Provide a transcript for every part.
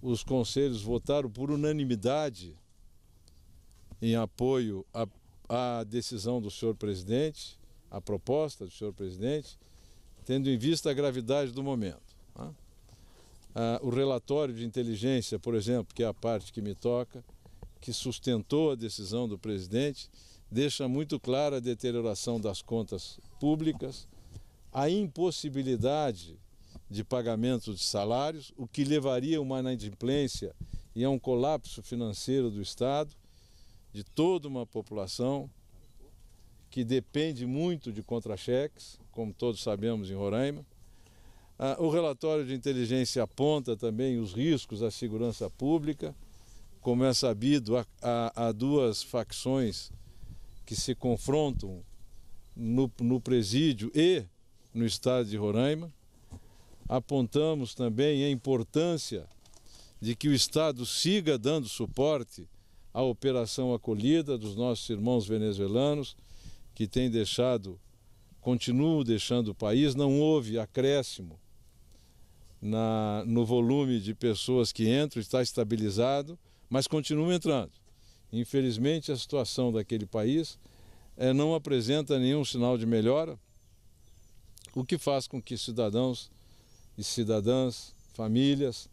os conselhos votaram por unanimidade em apoio à decisão do senhor presidente, à proposta do senhor presidente, tendo em vista a gravidade do momento. O relatório de inteligência, por exemplo, que é a parte que me toca, que sustentou a decisão do presidente, deixa muito clara a deterioração das contas públicas, a impossibilidade de pagamento de salários, o que levaria a uma inadimplência e a um colapso financeiro do Estado, de toda uma população que depende muito de contra-cheques, como todos sabemos em Roraima. O relatório de inteligência aponta também os riscos à segurança pública. Como é sabido, há duas facções que se confrontam no presídio e no estado de Roraima. Apontamos também a importância de que o Estado siga dando suporte à Operação Acolhida dos nossos irmãos venezuelanos, que continuam deixando o país. Não houve acréscimo no volume de pessoas que entram, está estabilizado, mas continuam entrando. Infelizmente, a situação daquele país não apresenta nenhum sinal de melhora, o que faz com que cidadãos e cidadãs, famílias,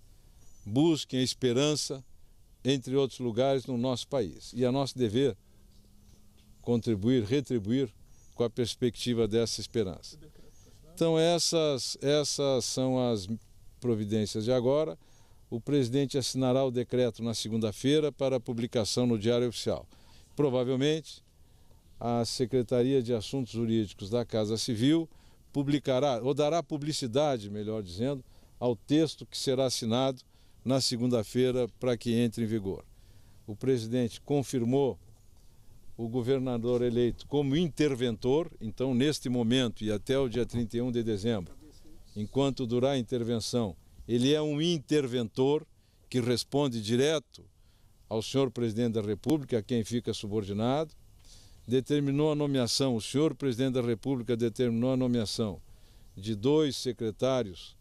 busquem a esperança, entre outros lugares, no nosso país. E é nosso dever contribuir, retribuir com a perspectiva dessa esperança. Então essas são as providências de agora. O presidente assinará o decreto na segunda-feira para publicação no Diário Oficial. Provavelmente, a Secretaria de Assuntos Jurídicos da Casa Civil publicará, ou dará publicidade, melhor dizendo, ao texto que será assinado na segunda-feira para que entre em vigor. O presidente confirmou o governador eleito como interventor, então neste momento e até o dia 31 de dezembro, enquanto durar a intervenção, ele é um interventor que responde direto ao senhor presidente da República, a quem fica subordinado. Determinou a nomeação, o senhor presidente da República determinou a nomeação de 2 secretários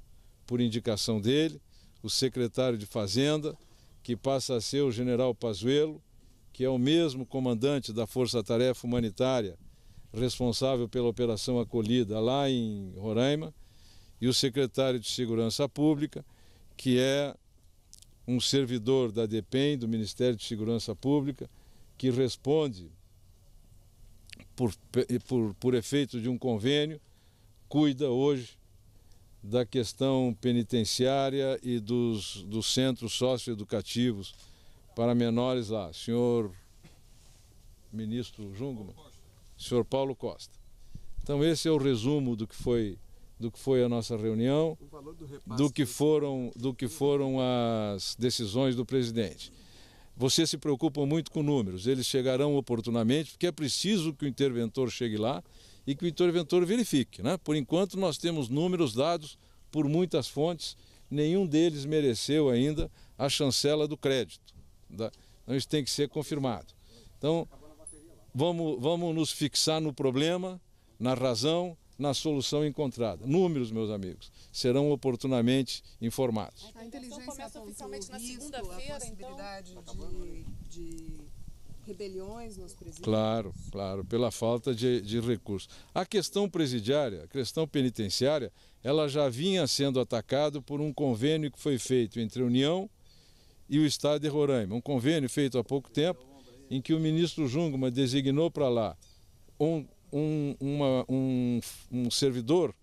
por indicação dele, o secretário de Fazenda, que passa a ser o general Pazuello, que é o mesmo comandante da Força Tarefa Humanitária, responsável pela Operação Acolhida lá em Roraima, e o secretário de Segurança Pública, que é um servidor da DEPEN, do Ministério de Segurança Pública, que responde por efeito de um convênio, cuida hoje da questão penitenciária e dos centros socioeducativos para menores lá. Senhor ministro Jungmann, senhor Paulo Costa. Então esse é o resumo do que foi a nossa reunião, do que foram as decisões do presidente. Vocês se preocupam muito com números, eles chegarão oportunamente, porque é preciso que o interventor chegue lá e que o interventor verifique, né? Por enquanto nós temos números dados por muitas fontes, nenhum deles mereceu ainda a chancela do crédito. Então isso tem que ser confirmado. Então vamos nos fixar no problema, na razão, na solução encontrada. Números, meus amigos, serão oportunamente informados. A inteligência começa oficialmente na segunda-feira, então? A possibilidade de rebeliões nos presídios? Claro, pela falta de recursos. A questão presidiária, a questão penitenciária, ela já vinha sendo atacada por um convênio que foi feito entre a União e o Estado de Roraima. Um convênio feito há pouco tempo, em que o ministro Jungmann designou para lá um servidor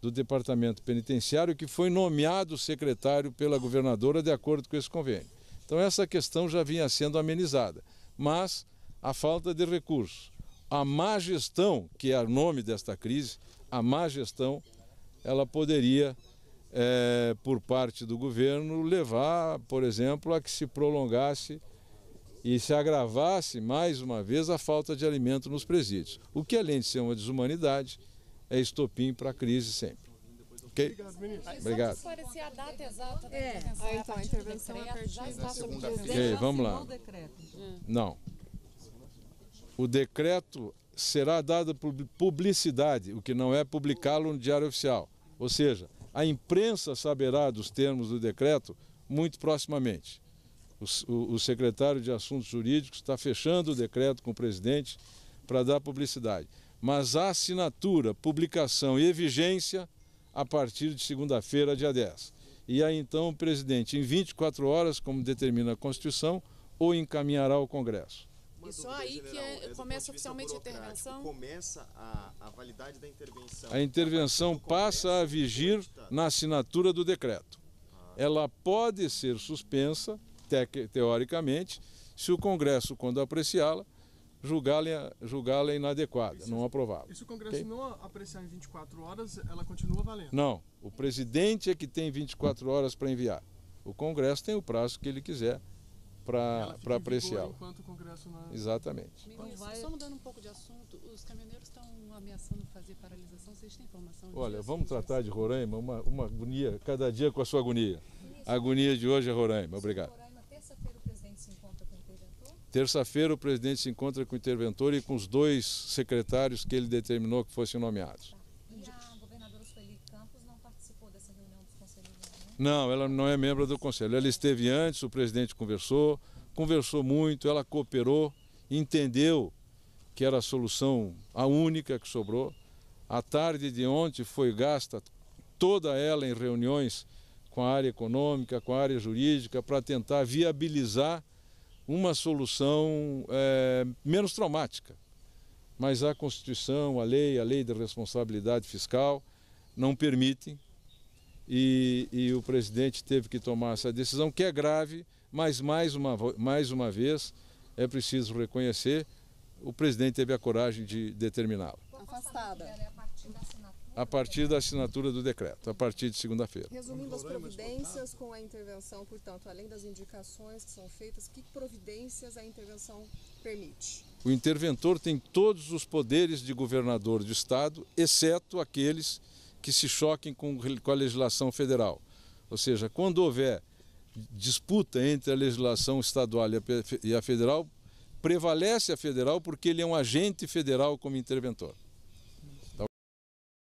do Departamento Penitenciário que foi nomeado secretário pela governadora de acordo com esse convênio. Então essa questão já vinha sendo amenizada, mas a falta de recursos, a má gestão, que é o nome desta crise, a má gestão, ela poderia, por parte do governo, levar, por exemplo, a que se prolongasse e se agravasse mais uma vez a falta de alimento nos presídios. O que, além de ser uma desumanidade, é estopim para a crise sempre. Ok? Obrigado. Só esclarecer a data exata da intervenção. Então, a intervenção é a partir já está sob Ok, vamos lá. Não. O decreto será dado por publicidade, o que não é publicá-lo no Diário Oficial. Ou seja, a imprensa saberá dos termos do decreto muito proximamente. O secretário de Assuntos Jurídicos está fechando o decreto com o presidente para dar publicidade. Mas a assinatura, publicação e vigência a partir de segunda-feira, dia 10. E aí então o presidente, em 24 horas, como determina a Constituição, o encaminhará ao Congresso. E só aí que começa oficialmente a intervenção? Começa a validade da intervenção. A intervenção passa a vigir na assinatura do decreto. Ela pode ser suspensa, teoricamente, se o Congresso, quando apreciá-la, julgá-la inadequada, não aprová-la. E se o Congresso não apreciar em 24 horas, ela continua valendo? Não, o presidente é que tem 24 horas para enviar. O Congresso tem o prazo que ele quiser para apreciá-la. Enquanto o Congresso não... Exatamente. Ministro, só mudando um pouco de assunto, os caminhoneiros estão ameaçando fazer paralisação, vocês têm informação disso? Olha, vamos tratar de Roraima, uma agonia, cada dia com a sua agonia. A agonia de hoje é Roraima. Obrigado. Terça-feira o presidente se encontra com o interventor? Terça-feira o presidente se encontra com o interventor e com os 2 secretários que ele determinou que fossem nomeados. E a governadora Sueli Campos não participou dessa reunião dos conselheiros, né? Não, ela não é membro do conselho. Ela esteve antes, o presidente conversou muito, ela cooperou, entendeu que era a solução, a única que sobrou. A tarde de ontem foi gasta toda ela em reuniões com a área econômica, com a área jurídica, para tentar viabilizar uma solução menos traumática. Mas a Constituição, a lei da responsabilidade fiscal não permitem e o presidente teve que tomar essa decisão, que é grave, mas mais uma vez é preciso reconhecer, o presidente teve a coragem de determiná-la. Afastada. A partir da assinatura do decreto, a partir de segunda-feira. Resumindo as providências com a intervenção, portanto, além das indicações que são feitas, que providências a intervenção permite? O interventor tem todos os poderes de governador de estado, exceto aqueles que se choquem com a legislação federal. Ou seja, quando houver disputa entre a legislação estadual e a federal, prevalece a federal porque ele é um agente federal como interventor.